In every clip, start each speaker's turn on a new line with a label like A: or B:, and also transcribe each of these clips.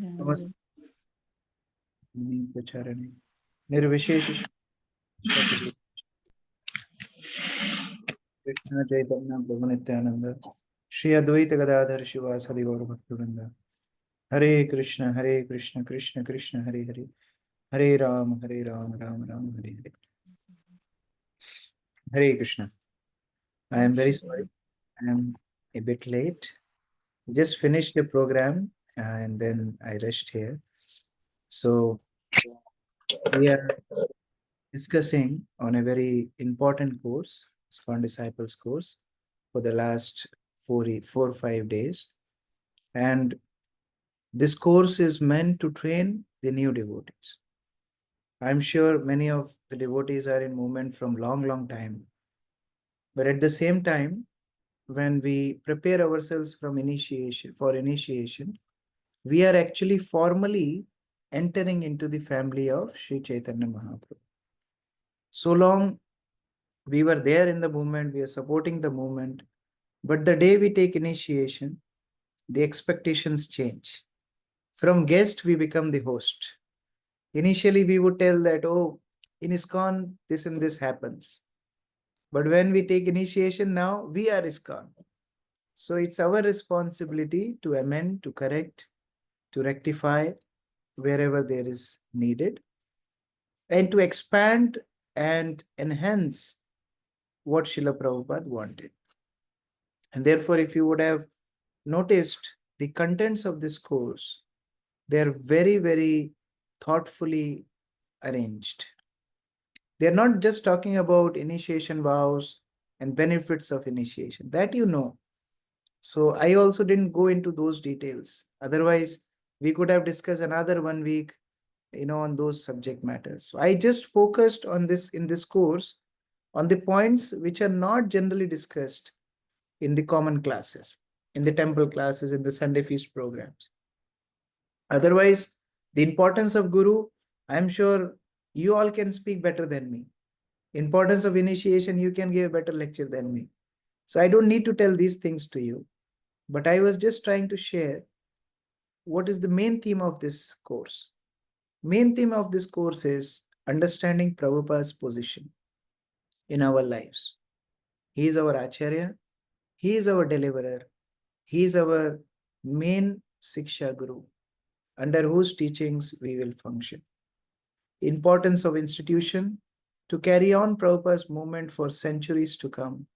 A: नमस्ते प्रचारणे निर्विशेष शाश्वती कृष्ण चैतन्य प्रभु नित्यानंद श्री अद्वैत गदाधर शिवासादि गौर भक्तवृंद हरे Krishna Krishna Krishna Hare Hare Hare Ram Ram Ram Hare Hare Hare Krishna. I am very sorry. I am a bit late. Just finished the program and then I rushed here. So we are discussing on a very important course, ISKCON Disciples course, for the last 4 or 5 days. And this course is meant to train the new devotees. I'm sure many of the devotees are in movement from long time. But at the same time, when we prepare ourselves for initiation, we are actually formally entering into the family of Sri Chaitanya Mahaprabhu. So long we were there in the movement, we are supporting the movement, but the day we take initiation, the expectations change. From guest, we become the host. Initially, we would tell that, oh, in ISKCON, this and this happens. But when we take initiation now, we are ISKCON. So it's our responsibility to amend, to correct, to rectify wherever there is needed, and to expand and enhance what Srila Prabhupada wanted. And therefore, if you would have noticed the contents of this course, they are very thoughtfully arranged. They are not just talking about initiation vows and benefits of initiation. That you know. So I also didn't go into those details. Otherwise, we could have discussed another 1 week, on those subject matters. So I just focused on this in this course on the points which are not generally discussed in the common classes, in the temple classes, in the Sunday feast programs. Otherwise, the importance of Guru, I'm sure you all can speak better than me. Importance of initiation, you can give a better lecture than me. So I don't need to tell these things to you. But I was just trying to share what is the main theme of this course. Main theme of this course is understanding Prabhupada's position in our lives. He is our Acharya. He is our deliverer. He is our main Siksha Guru, under whose teachings we will function. Importance of institution to carry on Prabhupada's movement for centuries to come,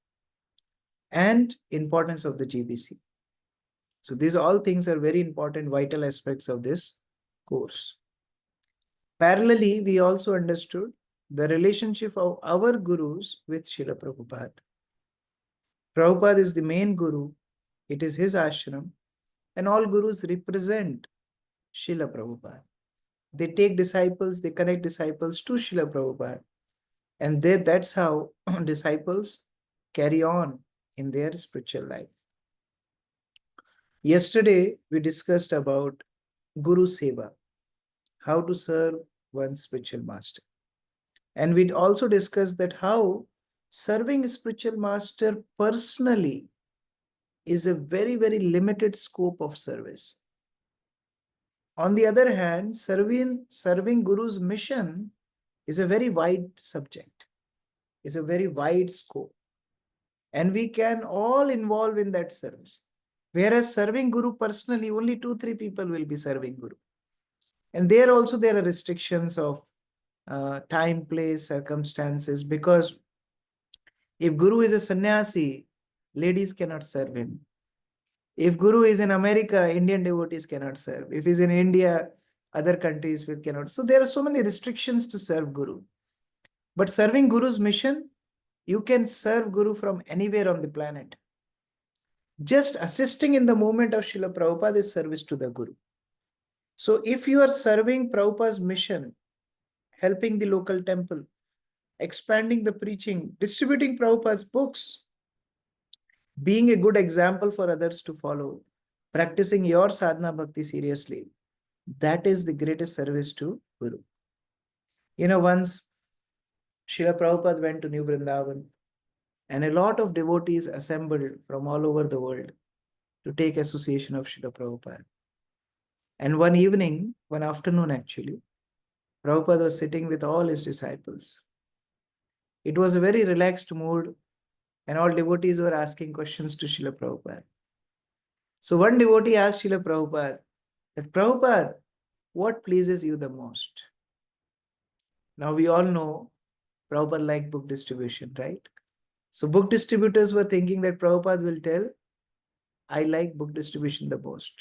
A: and importance of the GBC. So these all things are very important, vital aspects of this course. Parallelly, we also understood the relationship of our gurus with Srila Prabhupada. Prabhupada is the main guru, it is his ashram, and all gurus represent Srila Prabhupada. They take disciples, they connect disciples to Srila Prabhupada, and that's how disciples carry on in their spiritual life. Yesterday, we discussed about Guru Seva, how to serve one's spiritual master. And we also discussed that how serving a spiritual master personally is a very limited scope of service. On the other hand, serving Guru's mission is a very wide subject, is a very wide scope. And we can all involve in that service. Whereas serving Guru personally, only 2-3 people will be serving Guru. And there also there are restrictions of time, place, circumstances, because if Guru is a sannyasi, ladies cannot serve him. If Guru is in America, Indian devotees cannot serve. If he's in India, other countries cannot. So there are so many restrictions to serve Guru. But serving Guru's mission, you can serve Guru from anywhere on the planet. Just assisting in the movement of Srila Prabhupada is service to the Guru. So if you are serving Prabhupada's mission, helping the local temple, expanding the preaching, distributing Prabhupada's books, being a good example for others to follow, practicing your sadhana bhakti seriously, that is the greatest service to Guru. Once Srila Prabhupada went to New Vrindavan, and a lot of devotees assembled from all over the world to take association of Srila Prabhupada. And one evening, one afternoon actually, Prabhupada was sitting with all his disciples. It was a very relaxed mood, and all devotees were asking questions to Srila Prabhupada. So one devotee asked Srila Prabhupada that, Prabhupada, what pleases you the most? Now we all know Prabhupada liked book distribution, right? So book distributors were thinking that Prabhupada will tell, I like book distribution the most.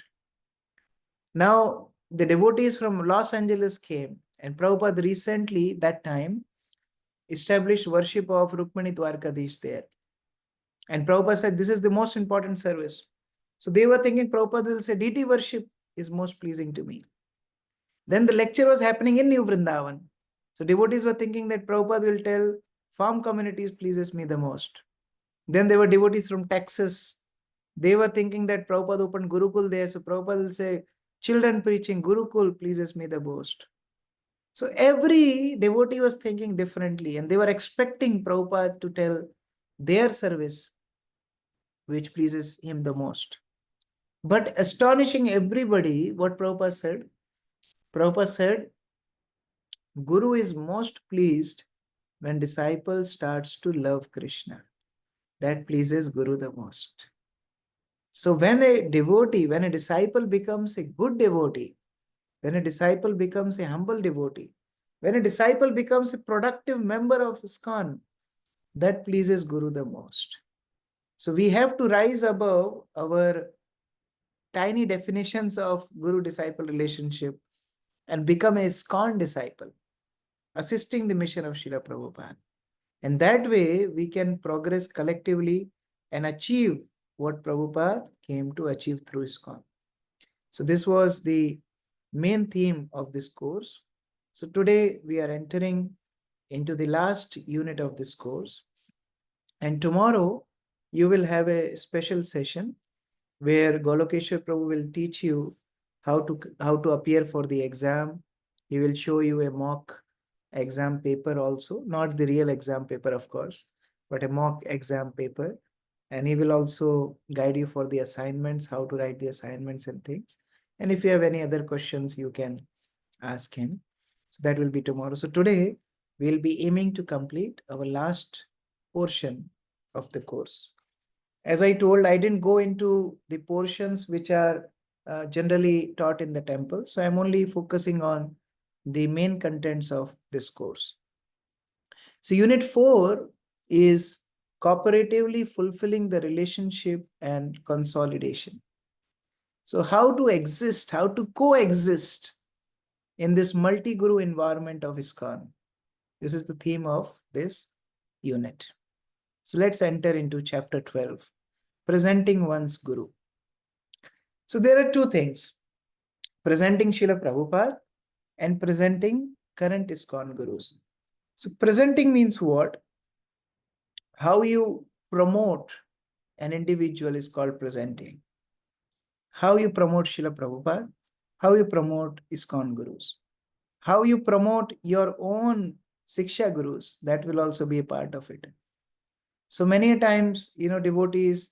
A: Now the devotees from Los Angeles came, and Prabhupada recently, that time, established worship of Rukmani Dwarkadish there. And Prabhupada said, this is the most important service. So they were thinking Prabhupada will say, deity worship is most pleasing to me. Then the lecture was happening in New Vrindavan. So devotees were thinking that Prabhupada will tell, farm communities pleases me the most. Then there were devotees from Texas. They were thinking that Prabhupada opened Gurukul there. So Prabhupada will say, children preaching Gurukul pleases me the most. So every devotee was thinking differently, and they were expecting Prabhupada to tell their service which pleases him the most. But astonishing everybody, what Prabhupada said, Guru is most pleased when disciple starts to love Krishna. That pleases Guru the most. So when a devotee, when a disciple becomes a good devotee, when a disciple becomes a humble devotee, when a disciple becomes a productive member of ISKCON, that pleases Guru the most. So we have to rise above our tiny definitions of Guru-disciple relationship and become a ISKCON disciple, assisting the mission of Srila Prabhupada. And that way we can progress collectively and achieve what Prabhupada came to achieve through ISKCON. So this was the main theme of this course. So today we are entering into the last unit of this course. And tomorrow you will have a special session where Golokeshwar Prabhu will teach you how to appear for the exam. He will show you a mock exam paper also, not the real exam paper, of course, but a mock exam paper. And he will also guide you for the assignments, how to write the assignments and things. And if you have any other questions, you can ask him. So that will be tomorrow. So today we'll be aiming to complete our last portion of the course. As I told, I didn't go into the portions which are generally taught in the temple. So I'm only focusing on the main contents of this course. So unit 4 is cooperatively fulfilling the relationship and consolidation. So how to exist, how to coexist in this multi-guru environment of ISKCON. This is the theme of this unit. So let's enter into chapter 12, presenting one's guru. So there are two things, presenting Srila Prabhupada and presenting current ISKCON gurus. So presenting means what? How you promote an individual is called presenting. How you promote Srila Prabhupada, how you promote ISKCON gurus, how you promote your own Siksha gurus, that will also be a part of it. So many times, devotees,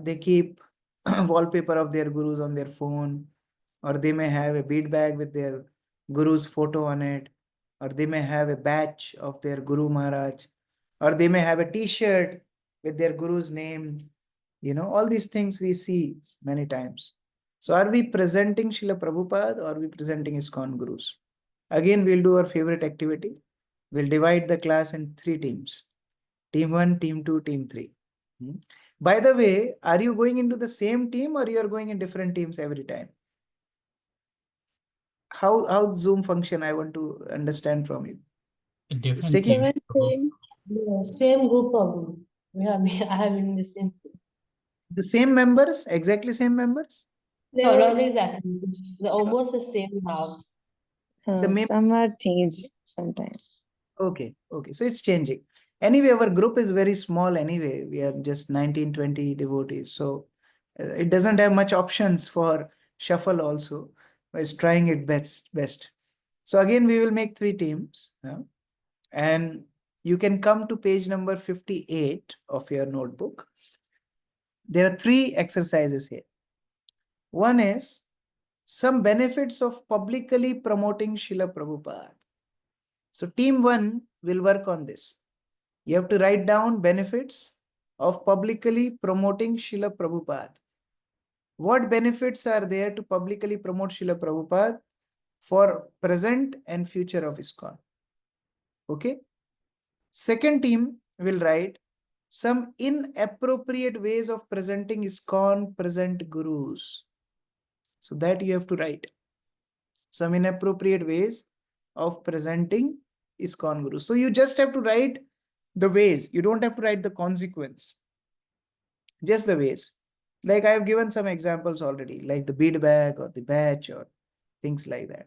A: they keep wallpaper of their gurus on their phone, or they may have a bead bag with their guru's photo on it, or they may have a badge of their Guru Maharaj, or they may have a t-shirt with their guru's name. All these things we see many times. So are we presenting Srila Prabhupada or are we presenting ISKCON gurus? Again, we'll do our favorite activity. We'll divide the class in 3 teams. Team 1, Team 2, Team 3. By the way, are you going into the same team or you are going in different teams every time? How Zoom function, I want to understand from you.
B: Different
A: Taking
B: team.
C: Same, yeah, same group of group. I have in the same.
A: the same members, exactly same members?
C: No, not exactly. It's almost the same house.
D: Some are changed sometimes.
A: Okay. So it's changing. Anyway, our group is very small anyway. We are just 19, 20 devotees. So it doesn't have much options for shuffle also. It's trying it best. So again, we will make 3 teams. And you can come to page number 58 of your notebook. There are 3 exercises here. One is some benefits of publicly promoting Srila Prabhupada. So team 1 will work on this. You have to write down benefits of publicly promoting Srila Prabhupada. What benefits are there to publicly promote Srila Prabhupada for present and future of ISKCON? Okay. Second team will write some inappropriate ways of presenting ISKCON present gurus. So that you have to write. Some inappropriate ways of presenting ISKCON gurus. So you just have to write the ways. You don't have to write the consequence. Just the ways. Like I have given some examples already, like the bead bag or the badge or things like that.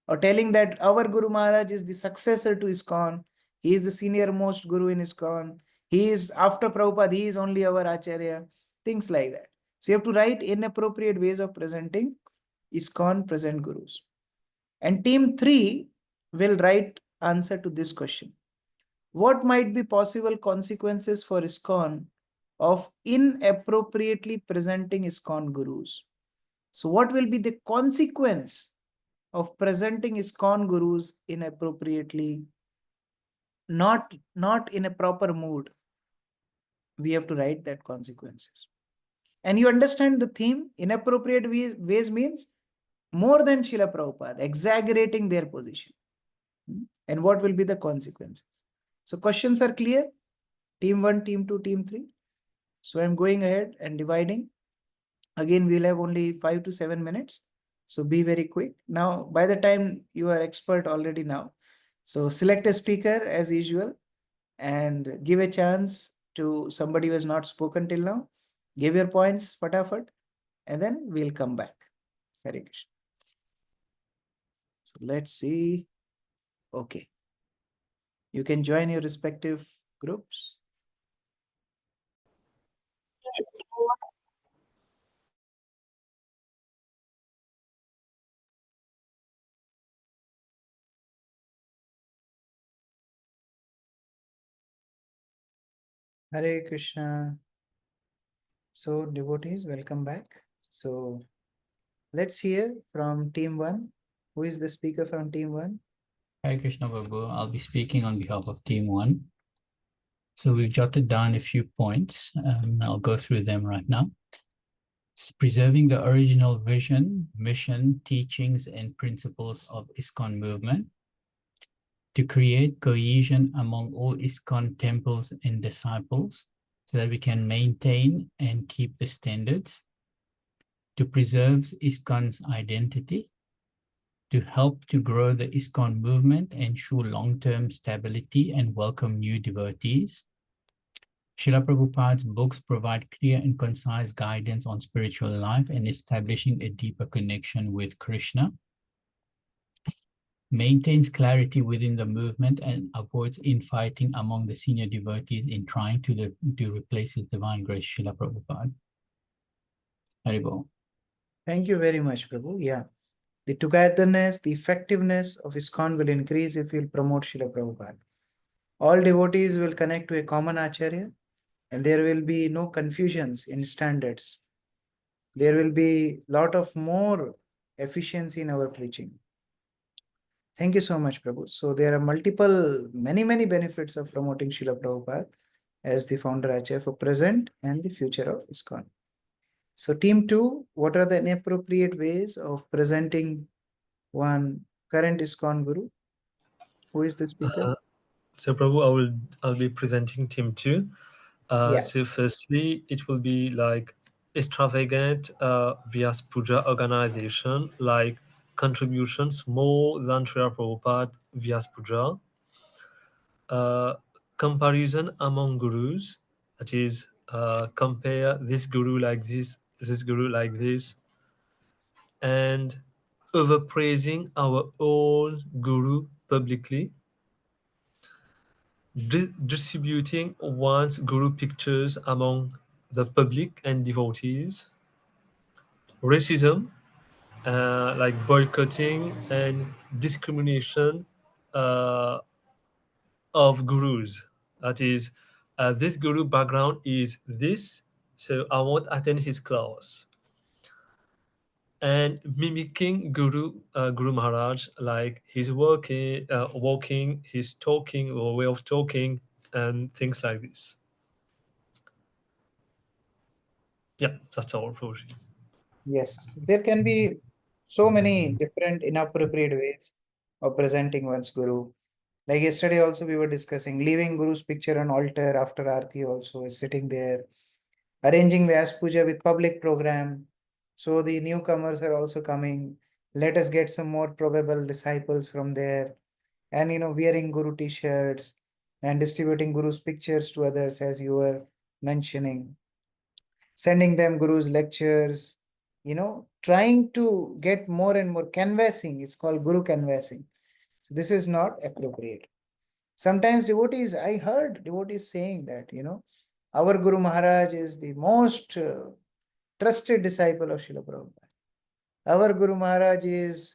A: Or telling that our Guru Maharaj is the successor to ISKCON. He is the senior most Guru in ISKCON. He is, after Prabhupada, he is only our Acharya. Things like that. So you have to write inappropriate ways of presenting ISKCON present Gurus. And team 3 will write answer to this question. What might be possible consequences for ISKCON of inappropriately presenting ISKCON Gurus? So what will be the consequence of presenting ISKCON Gurus inappropriately, not in a proper mood? We have to write that consequences. And you understand the theme? Inappropriate ways means more than Srila Prabhupada, exaggerating their position. And what will be the consequences? So questions are clear? Team 1, team 2, team 3. So I'm going ahead and dividing. Again, we'll have only 5 to 7 minutes. So be very quick. Now, by the time you are expert already now. So select a speaker as usual and give a chance to somebody who has not spoken till now. Give your points, fatafat, and then we'll come back. Hare Krishna. So let's see. Okay. You can join your respective groups. Hare Krishna. So devotees, welcome back. So let's hear from team 1. Who is the speaker from team 1?
B: Hare Krishna Prabhu. I'll be speaking on behalf of Team 1. So we've jotted down a few points. I'll go through them right now. It's preserving the original vision, mission, teachings, and principles of ISKCON movement. To create cohesion among all ISKCON temples and disciples so that we can maintain and keep the standards. To preserve ISKCON's identity. To help to grow the ISKCON movement, ensure long-term stability, and welcome new devotees. Srila Prabhupada's books provide clear and concise guidance on spiritual life and establishing a deeper connection with Krishna. Maintains clarity within the movement and avoids infighting among the senior devotees in trying to replace His Divine Grace, Srila Prabhupada. Haribol.
A: Thank you very much, Prabhu. Yeah. The togetherness, the effectiveness of ISKCON will increase if we'll promote Srila Prabhupada. All devotees will connect to a common Acharya and there will be no confusions in standards. There will be a lot of more efficiency in our preaching. Thank you so much, Prabhu. So there are many benefits of promoting Srila Prabhupada as the founder Acharya for present and the future of ISKCON. So team 2, what are the inappropriate ways of presenting one current ISKCON Guru? Who is the speaker?
E: So Prabhu, I'll be presenting team 2.
A: Yeah.
E: So firstly, it will be like extravagant Vyas Puja organization, like contributions more than Srila Prabhupada Vyas Puja. Comparison among gurus, that is, compare this guru like this guru like this, and overpraising our own guru publicly. Distributing one's guru pictures among the public and devotees. Racism, like boycotting and discrimination of gurus. That is, this guru background is this, so I won't attend his class. and mimicking Guru Maharaj, like he's walking, his talking or way of talking, and things like this. Yeah, that's all, Prabhuji.
A: Yes, there can be so many different inappropriate ways of presenting one's guru. Like yesterday, also we were discussing leaving Guru's picture on altar after Aarti, also is sitting there, arranging Vyas Puja with public program. So the newcomers are also coming. Let us get some more probable disciples from there. And wearing Guru t-shirts and distributing Guru's pictures to others, as you were mentioning, sending them Guru's lectures, trying to get more and more canvassing. It's called Guru canvassing. This is not appropriate. Sometimes devotees, I heard devotees saying that, our Guru Maharaj is the most trusted disciple of Srila Prabhupada. Our Guru Maharaj is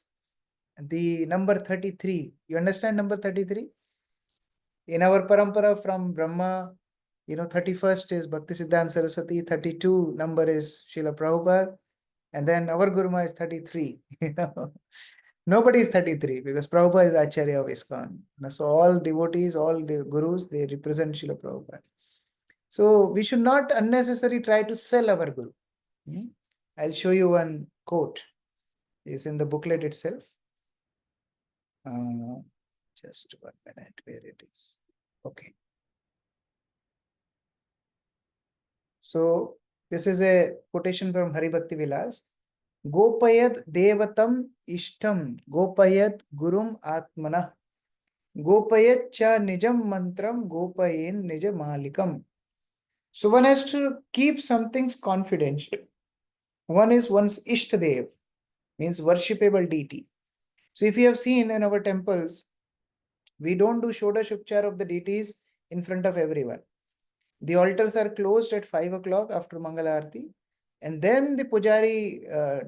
A: the number 33. You understand number 33? In our parampara from Brahma, 31st is Bhaktisiddhanta Saraswati, 32 number is Srila Prabhupada, and then our Guru Maharaj is 33. Nobody is 33 because Prabhupada is Acharya of ISKCON. So all devotees, all the gurus, they represent Srila Prabhupada. So we should not unnecessarily try to sell our Guru. I'll show you one quote. It's in the booklet itself. Just 1 minute, where it is. Okay. So this is a quotation from Hari Bhakti Vilas. Gopayad devatam ishtam, gopayad gurum atmanah, gopayad cha nijam mantram, gopayin nija malikam. So one has to keep some things confidential. One is one's Ishtadev, means worshipable deity. So if you have seen in our temples, we don't do Shodash Upchar of the deities in front of everyone. The altars are closed at 5 o'clock after Mangala Aarti. And then the Pujari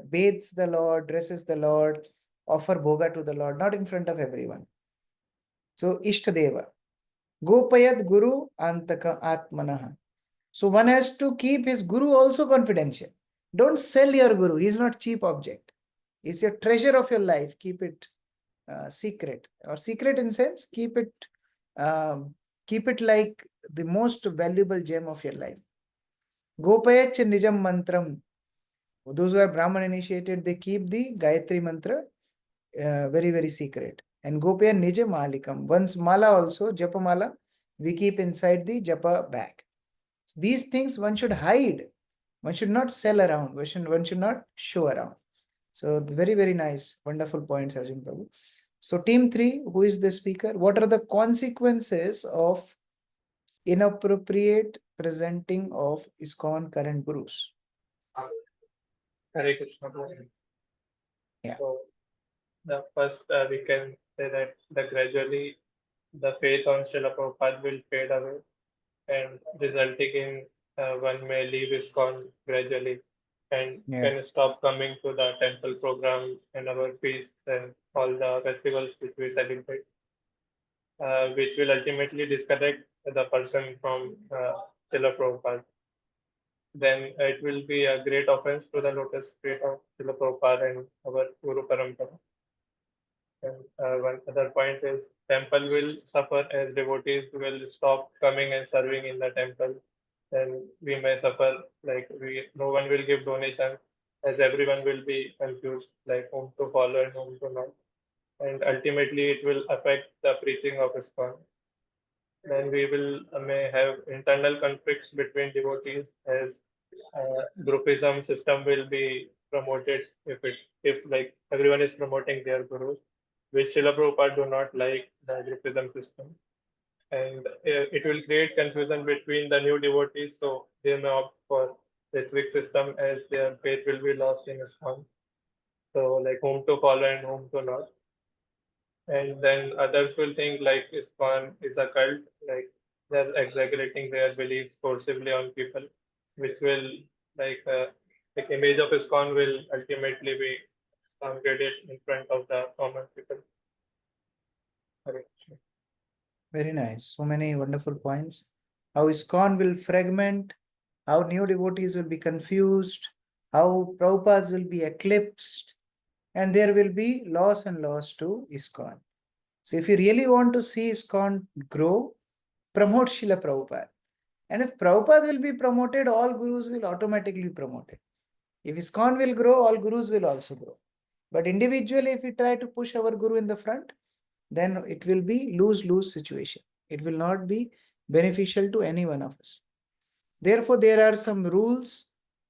A: bathes the Lord, dresses the Lord, offer bhoga to the Lord, not in front of everyone. So Ishtadeva. Gopayat Guru Antaka Atmanaha. So one has to keep his Guru also confidential. Don't sell your Guru. He is not cheap object. It's a treasure of your life. Keep it secret. Or secret in sense, keep it like the most valuable gem of your life. Gopayach Nijam Mantram. Those who are Brahman initiated, they keep the Gayatri mantra very, very secret. And Gopaya Nija Malikam. Once mala also, Japa mala, we keep inside the Japa bag. So these things one should hide. One should not sell around. One should not show around. So very, very nice. Wonderful points, Arjun Prabhu. So team 3, who is the speaker? What are the consequences of inappropriate presenting of ISKCON current gurus?
F: Hare Krishna. Prabhu.
A: Yeah.
F: So the first we can say that gradually the faith on Srila Prabhupada will fade away, and resulting in one may leave ISKCON gradually and can stop coming to the temple program and our feasts and all the festivals which we celebrate, which will ultimately disconnect the person from Srila Prabhupada. Then it will be a great offense to the lotus feet of Srila Prabhupada and our Guru Parampara. And one other point is temple will suffer as devotees will stop coming and serving in the temple. Then we may suffer, like no one will give donation, as everyone will be confused, like whom to follow and whom to not. And ultimately it will affect the preaching of ISKCON. Then we will may have internal conflicts between devotees, as groupism system will be promoted if like everyone is promoting their gurus, which Srila Prabhupada do not like the groupism system. And it will create confusion between the new devotees, so they may opt for Ritvik system as their faith will be lost in ISKCON. So like whom to follow and whom to not. And then others will think like ISKCON is a cult, like they're exaggerating their beliefs forcibly on people, which will like image of ISKCON will ultimately be downgraded in front of the common people.
A: Very nice. So many wonderful points. How ISKCON will fragment, how new devotees will be confused, how Prabhupads will be eclipsed, and there will be loss and loss to ISKCON. So if you really want to see ISKCON grow, promote Srila Prabhupada. And if Prabhupada will be promoted, all gurus will automatically be promoted. If ISKCON will grow, all gurus will also grow. But individually, if we try to push our guru in the front, then it will be lose-lose situation. It will not be beneficial to any one of us. Therefore, there are some rules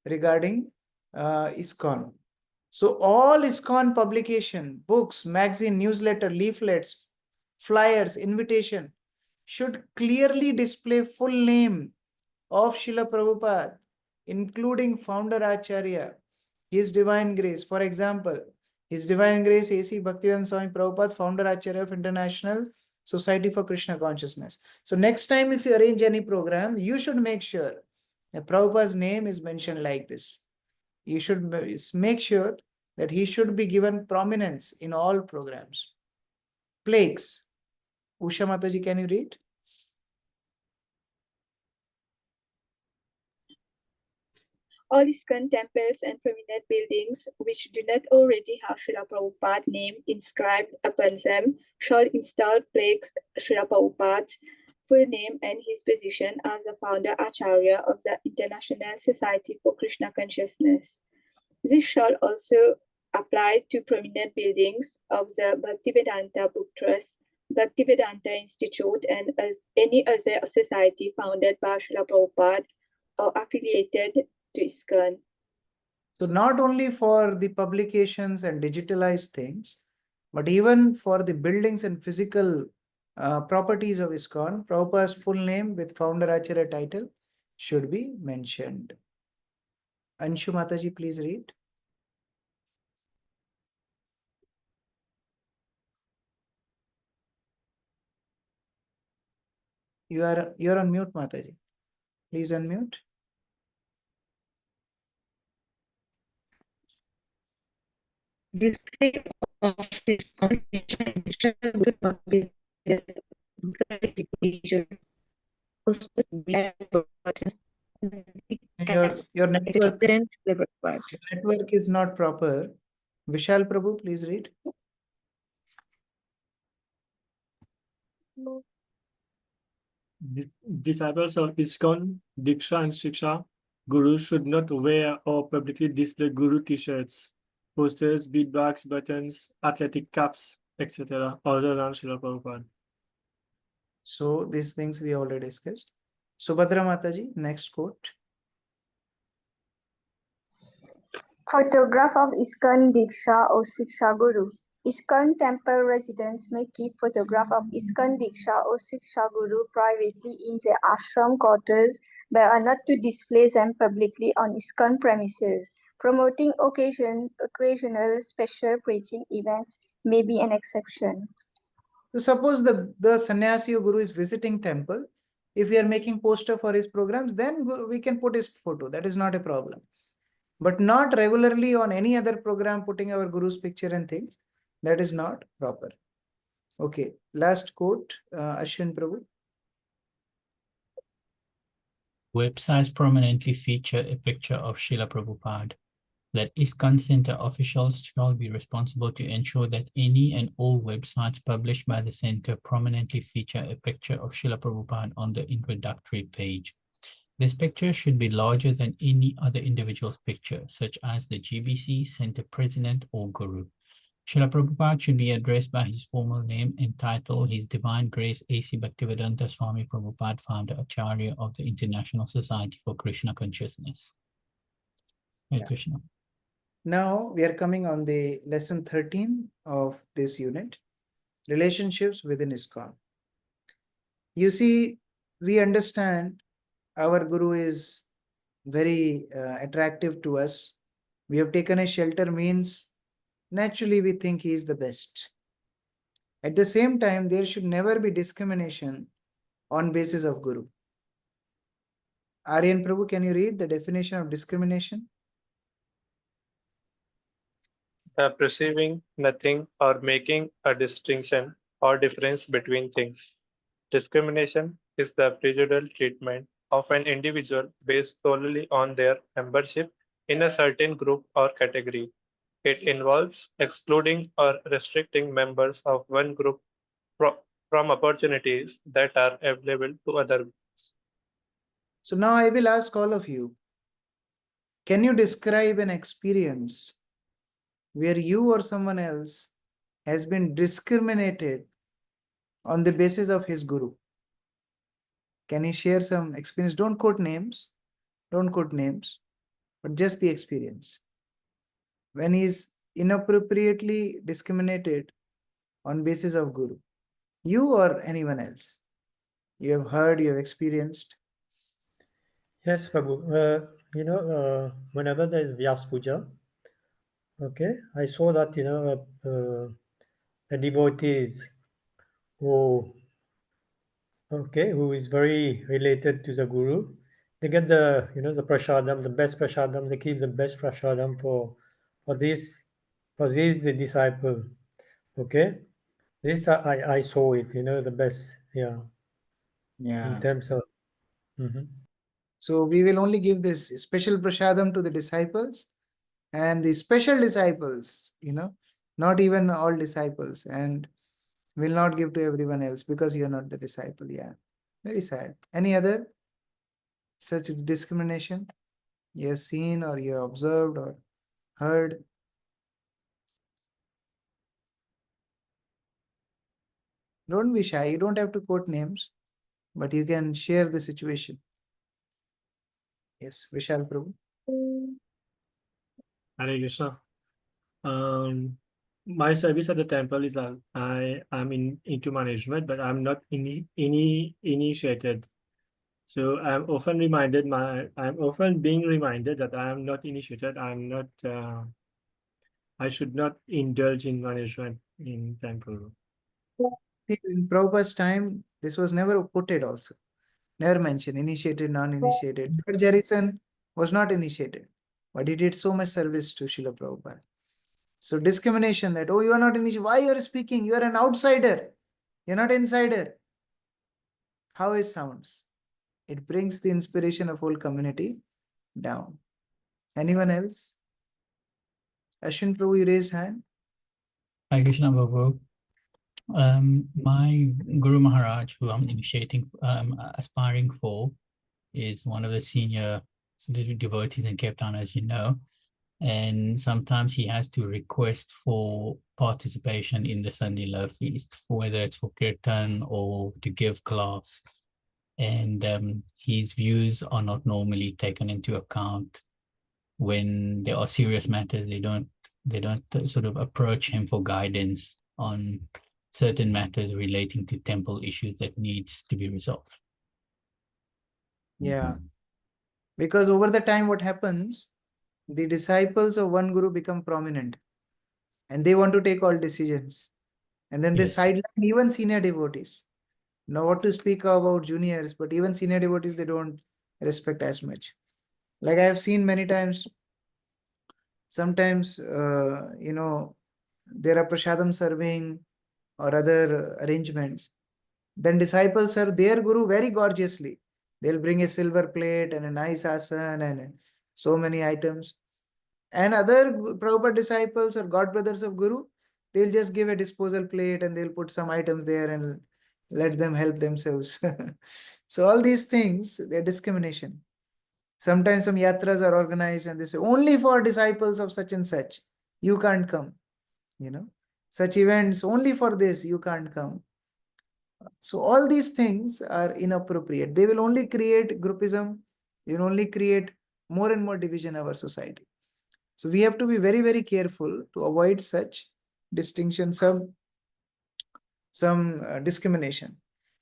A: regarding ISKCON. So all ISKCON publication, books, magazine, newsletter, leaflets, flyers, invitation should clearly display full name of Srila Prabhupada, including founder Acharya, His Divine Grace. For example, His Divine Grace A.C. Bhaktivedanta Swami Prabhupada, founder Acharya of International Society for Krishna Consciousness. So next time if you arrange any program, you should make sure that Prabhupada's name is mentioned like this. You should make sure that he should be given prominence in all programs. Plagues. Usha Mataji, can you read?
G: All ISKCON temples and prominent buildings which do not already have Srila Prabhupada's name inscribed upon them shall install plaques Srila Prabhupada's full name and his position as the founder Acharya of the International Society for Krishna Consciousness. This shall also apply to prominent buildings of the Bhaktivedanta Book Trust, Bhaktivedanta Institute, and as any other society founded by Srila Prabhupada or affiliated to ISKCON.
A: So not only for the publications and digitalized things, but even for the buildings and physical properties of ISKCON, Prabhupada's full name with founder Acharya title should be mentioned. Anshu Mataji, please read. You're on mute, Mataji. Please unmute.
D: Display of this
A: Your network is not proper. Vishal Prabhu, please read.
E: Disciples of ISKCON, Diksha and Shiksha, gurus should not wear or publicly display guru t-shirts, posters, beadbags, buttons, athletic caps, etc. other than Srila Prabhupada.
A: So these things we already discussed. Subhadra Mataji, next quote.
H: Photograph of ISKCON Diksha or Siksha Guru. ISKCON temple residents may keep photograph of ISKCON Diksha or Siksha Guru privately in their ashram quarters, but are not to display them publicly on ISKCON premises. Promoting occasional special preaching events may be an exception.
A: So suppose the sannyasi or guru is visiting temple. If we are making poster for his programs, then we can put his photo. That is not a problem. But not regularly on any other program putting our guru's picture and things. That is not proper. Okay, last quote, Ashwin Prabhu.
B: Websites prominently feature a picture of Srila Prabhupada. That ISKCON Center officials shall be responsible to ensure that any and all websites published by the center prominently feature a picture of Srila Prabhupada on the introductory page. This picture should be larger than any other individual's picture, such as the GBC, center president, or guru. Srila Prabhupada should be addressed by his formal name and title, His Divine Grace A.C. Bhaktivedanta Swami Prabhupada, founder Acharya of the International Society for Krishna Consciousness. Hare Krishna.
A: Now we are coming on the lesson 13 of this unit, relationships within ISKCON. You see, we understand our guru is very attractive to us. We have taken a shelter means naturally we think he is the best. At the same time, there should never be discrimination on basis of guru. Aryan Prabhu, can you read the definition of discrimination?
F: The perceiving nothing or making a distinction or difference between things. Discrimination is the prejudicial treatment of an individual based solely on their membership in a certain group or category. It involves excluding or restricting members of one group from opportunities that are available to other groups.
A: So now I will ask all of you, can you describe an experience where you or someone else has been discriminated on the basis of his guru? Can you share some experience? Don't quote names, but just the experience. When he's inappropriately discriminated on basis of guru, you or anyone else, you have heard, you have experienced.
I: Yes, Prabhu. Whenever there is Vyas Puja, okay, I saw that, the devotees who, okay, who is very related to the Guru, they get the, the prasadam, the best prasadam, they keep the best prasadam for this, the disciple, okay. This I saw it, the best, yeah. In terms of.
A: So we will only give this special prasadam to the disciples and the special disciples, not even all disciples, and will not give to everyone else because you're not the disciple. Yeah, very sad. Any other such discrimination you have seen or you have observed or heard? Don't be shy. You don't have to quote names, but you can share the situation. Yes, Vishal Prabhu.
E: Hare Krishna. My service at the temple is I am into management, but I'm not initiated. So I'm often being reminded that I am not initiated. I should not indulge in management in temple.
A: In Prabhupada's time, this was never quoted also. Never mentioned, initiated, non-initiated. George Harrison was not initiated, but he did so much service to Srila Prabhupada. So discrimination that, oh, you are not initiated, why you are speaking? You are an outsider. You're not insider. How it sounds. It brings the inspiration of whole community down. Anyone else? Ashwin Prabhu, you raised hand.
B: Hi, Krishna Prabhu. My Guru Maharaj, who I'm initiating, aspiring for, is one of the senior devotees in Cape Town, as you know. And sometimes he has to request for participation in the Sunday Love Feast, whether it's for kirtan or to give class. And his views are not normally taken into account when there are serious matters. They don't sort of approach him for guidance on certain matters relating to temple issues that needs to be resolved.
A: Yeah. Because over the time, what happens, the disciples of one guru become prominent and they want to take all decisions. And then they sideline even senior devotees. Now, what to speak about juniors, but even senior devotees, they don't respect as much. Like I have seen many times, sometimes, there are prasadam serving or other arrangements. Then disciples serve their guru very gorgeously. They'll bring a silver plate and a nice asan and so many items. And other Prabhupada disciples or god brothers of guru, they'll just give a disposal plate and they'll put some items there and let them help themselves. So all these things, they're discrimination. Sometimes some yatras are organized and they say, only for disciples of such and such, you can't come. Such events, only for this, you can't come. So all these things are inappropriate. They will only create groupism. They will only create more and more division in our society. So we have to be very, very careful to avoid such distinction, some discrimination.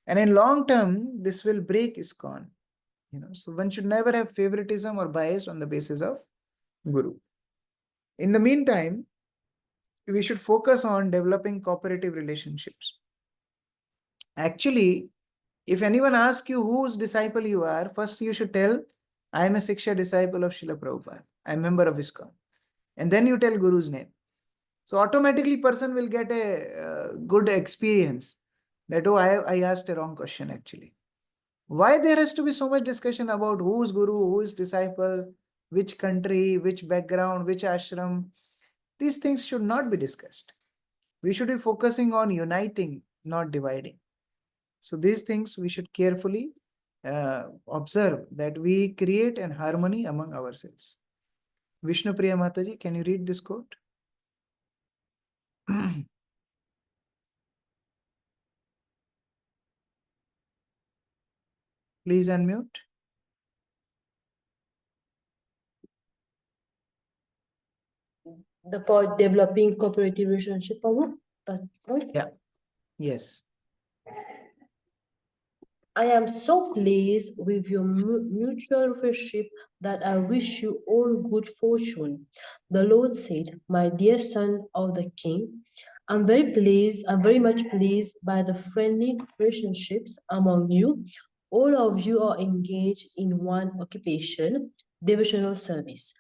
A: And in long term, this will break ISKCON. So one should never have favoritism or bias on the basis of guru. In the meantime, we should focus on developing cooperative relationships. Actually, if anyone asks you whose disciple you are, first you should tell, I am a Siksha disciple of Srila Prabhupada. I am a member of ISKCON. And then you tell Guru's name. So automatically person will get a good experience that, oh, I asked a wrong question actually. Why there has to be so much discussion about who is Guru, who is disciple? which country, which background, which ashram. These things should not be discussed. We should be focusing on uniting, not dividing. So these things we should carefully observe, that we create an harmony among ourselves. Vishnu Priya Mataji, can you read this quote? Please unmute.
C: The point, developing cooperative relationship, Prabhu. That point.
A: Yeah. Yes.
C: I am so pleased with your mutual friendship that I wish you all good fortune. The Lord said, my dear son of the king, I'm very much pleased by the friendly relationships among you. All of you are engaged in one occupation, devotional service.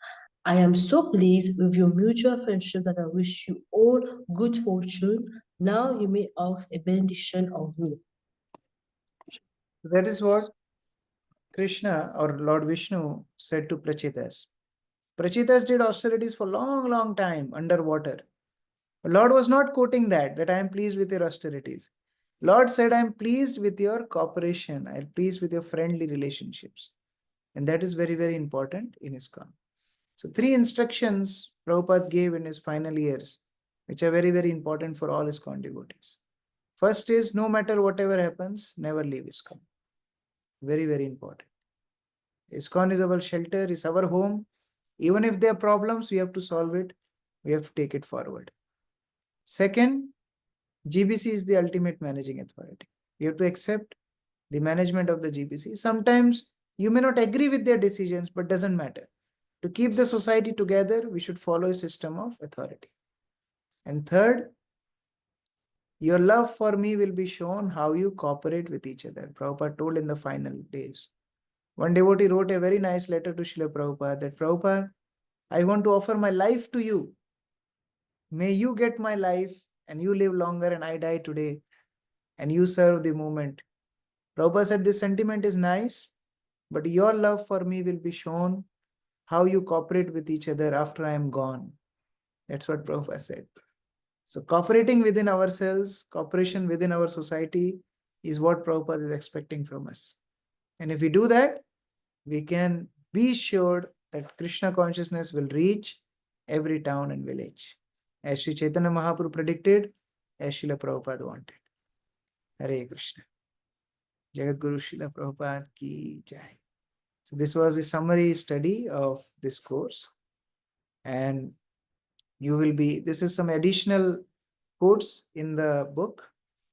C: I am so pleased with your mutual friendship that I wish you all good fortune. Now you may ask a benediction of me.
A: That is what Krishna or Lord Vishnu said to Prachitas. Prachitas did austerities for long time underwater. Lord was not quoting that I am pleased with your austerities. Lord said, I am pleased with your cooperation. I am pleased with your friendly relationships. And that is very important in ISKCON. So 3 instructions Prabhupada gave in his final years, which are very important for all ISKCON devotees. First is, no matter whatever happens, never leave ISKCON. Very important. ISKCON is our shelter, is our home. Even if there are problems, we have to solve it. We have to take it forward. Second, GBC is the ultimate managing authority. You have to accept the management of the GBC. Sometimes you may not agree with their decisions, but doesn't matter. To keep the society together, we should follow a system of authority. And third, your love for me will be shown how you cooperate with each other. Prabhupada told in the final days. One devotee wrote a very nice letter to Srila Prabhupada that, Prabhupada, I want to offer my life to you. May you get my life and you live longer and I die today and you serve the movement. Prabhupada said, this sentiment is nice, but your love for me will be shown how you cooperate with each other after I am gone. That's what Prabhupada said. So cooperating within ourselves, cooperation within our society is what Prabhupada is expecting from us. And if we do that, we can be sure that Krishna consciousness will reach every town and village. As Sri Chaitanya Mahaprabhu predicted, as Srila Prabhupada wanted. Hare Krishna. Jagat Guru Srila Prabhupada ki jai. So this was a summary study of this course. And you will be, this is some additional quotes in the book,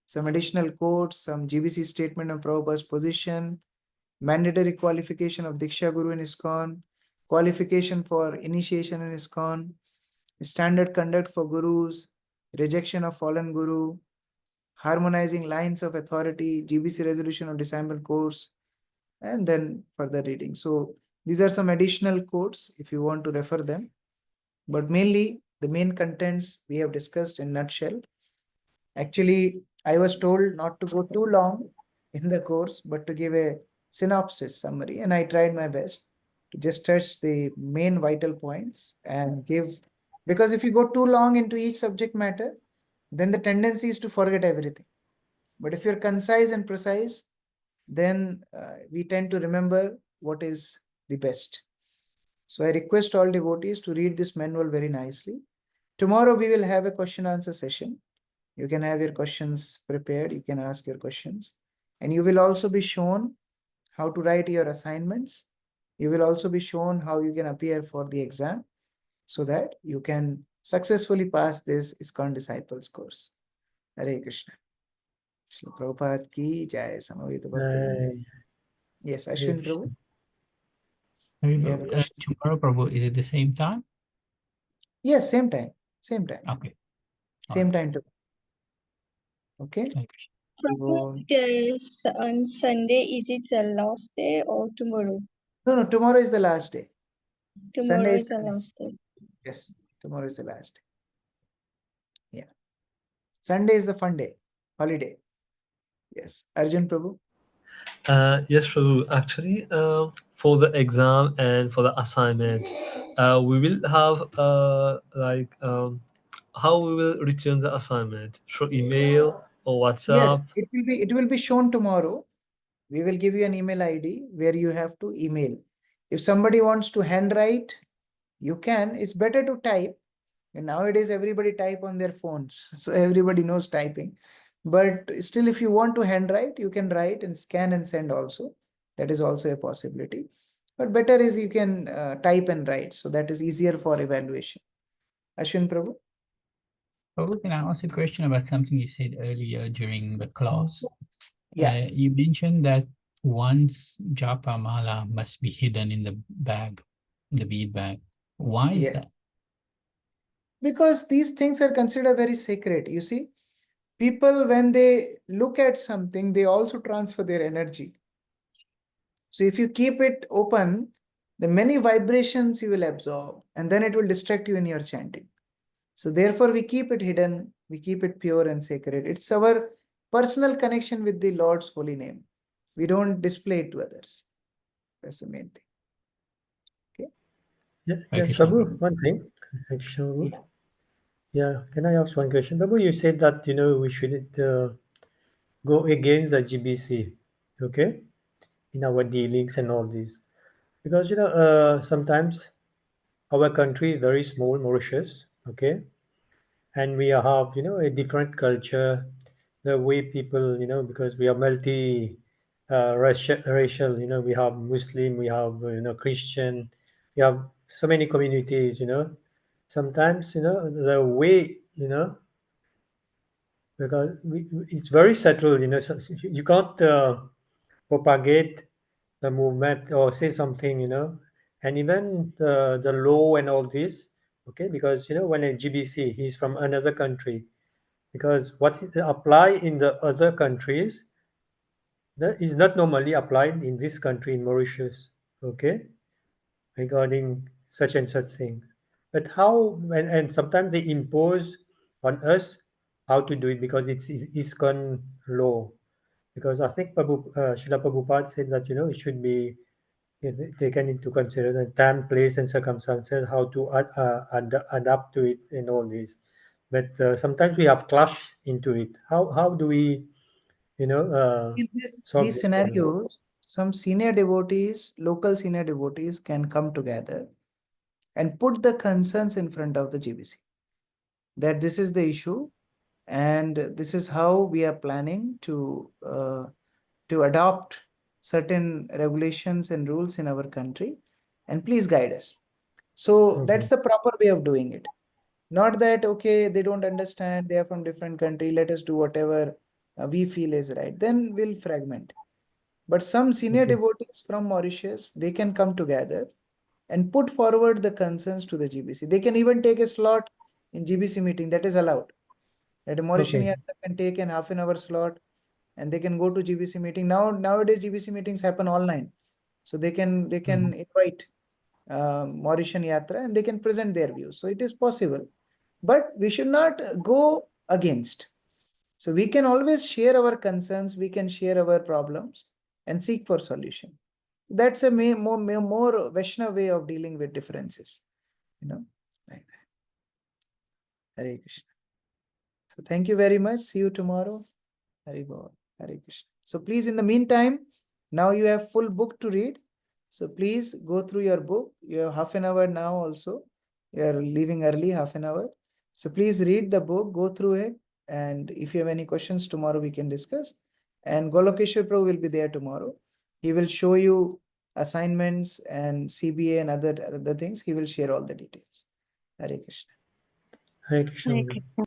A: some additional quotes, some GBC statement of Prabhupada's position, mandatory qualification of Diksha Guru in ISKCON, qualification for initiation in ISKCON, standard conduct for gurus, rejection of fallen guru, harmonizing lines of authority, GBC resolution of disciple course, and then further reading. So these are some additional quotes if you want to refer them. But mainly the main contents we have discussed in nutshell. Actually, I was told not to go too long in the course, but to give a synopsis summary, and I tried my best to just touch the main vital points and give, because if you go too long into each subject matter, then the tendency is to forget everything. But if you're concise and precise, then we tend to remember what is the best. So I request all devotees to read this manual very nicely. Tomorrow we will have a question answer session. You can have your questions prepared. You can ask your questions. And you will also be shown how to write your assignments. You will also be shown how you can appear for the exam so that you can successfully pass this ISKCON Disciples course. Hare Krishna. Srila Prabhupada ki jai. Samavita Bhakta. Yes, Ashwin Prabhu. You have a question?
B: Tomorrow, Prabhu, is it the same time?
A: Yes, same time. Same time.
B: Okay.
A: Same time too. Okay.
H: On Sunday, is it the last day or tomorrow?
A: No, tomorrow is the last day.
H: Tomorrow
A: Sunday
H: is the last day.
A: Yes, tomorrow is the last day. Yeah. Sunday is the fun day, holiday. Yes. Arjun Prabhu.
J: Yes, Prabhu. Actually, for the exam and for the assignment, we will have how we will return the assignment through email or
A: Yes,
J: WhatsApp.
A: it will be shown tomorrow. We will give you an email ID where you have to email. If somebody wants to handwrite, you can. It's better to type. And nowadays, everybody type on their phones. So everybody knows typing. But still, if you want to handwrite, you can write and scan and send also. That is also a possibility. But better is you can type and write. So that is easier for evaluation. Ashwin Prabhu?
B: Prabhu, can I ask a question about something you said earlier during the class?
A: Yeah.
B: You mentioned that one's japa mala must be hidden in the bag, the bead bag. Why is
A: Yes.
B: that?
A: Because these things are considered very sacred. You see, people, when they look at something, they also transfer their energy. So if you keep it open, the many vibrations you will absorb, and then it will distract you in your chanting. So therefore, we keep it hidden, we keep it pure and sacred. It's our personal connection with the Lord's holy name. We don't display it to others. That's the main thing. Okay.
I: Yeah,
B: Hare
I: yes,
B: Krishna,
I: Prabhu,
B: Prabhu.
I: one thing. Krishna, Prabhu.
A: Yeah.
I: Yeah, can I ask one question? Prabhu, you said that, we shouldn't go against the GBC, okay, in our dealings and all this. Because, sometimes our country is very small, Mauritius, okay, and we have, a different culture, the way people, because we are racial, we have Muslim, we have, Christian, we have so many communities, sometimes, the way, because it's very subtle, you can't propagate the movement or say something, and even the law and all this, okay, because, when a GBC, he's from another country, because what is apply in the other countries that is not normally applied in this country, in Mauritius, okay, regarding such and such thing. But how, and sometimes they impose on us how to do it because it's ISKCON law. Because I think Srila Prabhupada said that, it should be taken into consider the time, place, and circumstances, how to adapt to it and all this. But sometimes we have clash into it. How do we,
A: In
I: solve
A: these
I: this problem?
A: scenarios, some senior devotees, local senior devotees can come together and put the concerns in front of the GBC that this is the issue and this is how we are planning to adopt certain regulations and rules in our country, and please guide us. So that's the proper way of doing it. Not that, okay, they don't understand, they are from different country, let us do whatever we feel is right. Then we'll fragment. But some senior devotees from Mauritius, they can come together and put forward the concerns to the GBC. They can even take a slot in GBC meeting, that is allowed. That a Mauritian
I: Okay.
A: yatra can take an half-an-hour slot and they can go to GBC meeting. Nowadays GBC meetings happen online. So they can invite Mauritian yatra and they can present their views. So it is possible. But we should not go against. So we can always share our concerns, we can share our problems and seek for solution. That's a more Vaishnava way of dealing with differences, like that. Hare Krishna. So thank you very much. See you tomorrow. Hare Bol. Hare Krishna. So please, in the meantime, now you have full book to read. So please go through your book. You have half an hour now also. You are leaving early, half an hour. So please read the book, go through it. And if you have any questions tomorrow, we can discuss. And Golokeshwar Prabhu will be there tomorrow. He will show you assignments and CBA and other things. He will share all the details. Hare Krishna.
I: Hare Krishna.
D: Hare Krishna.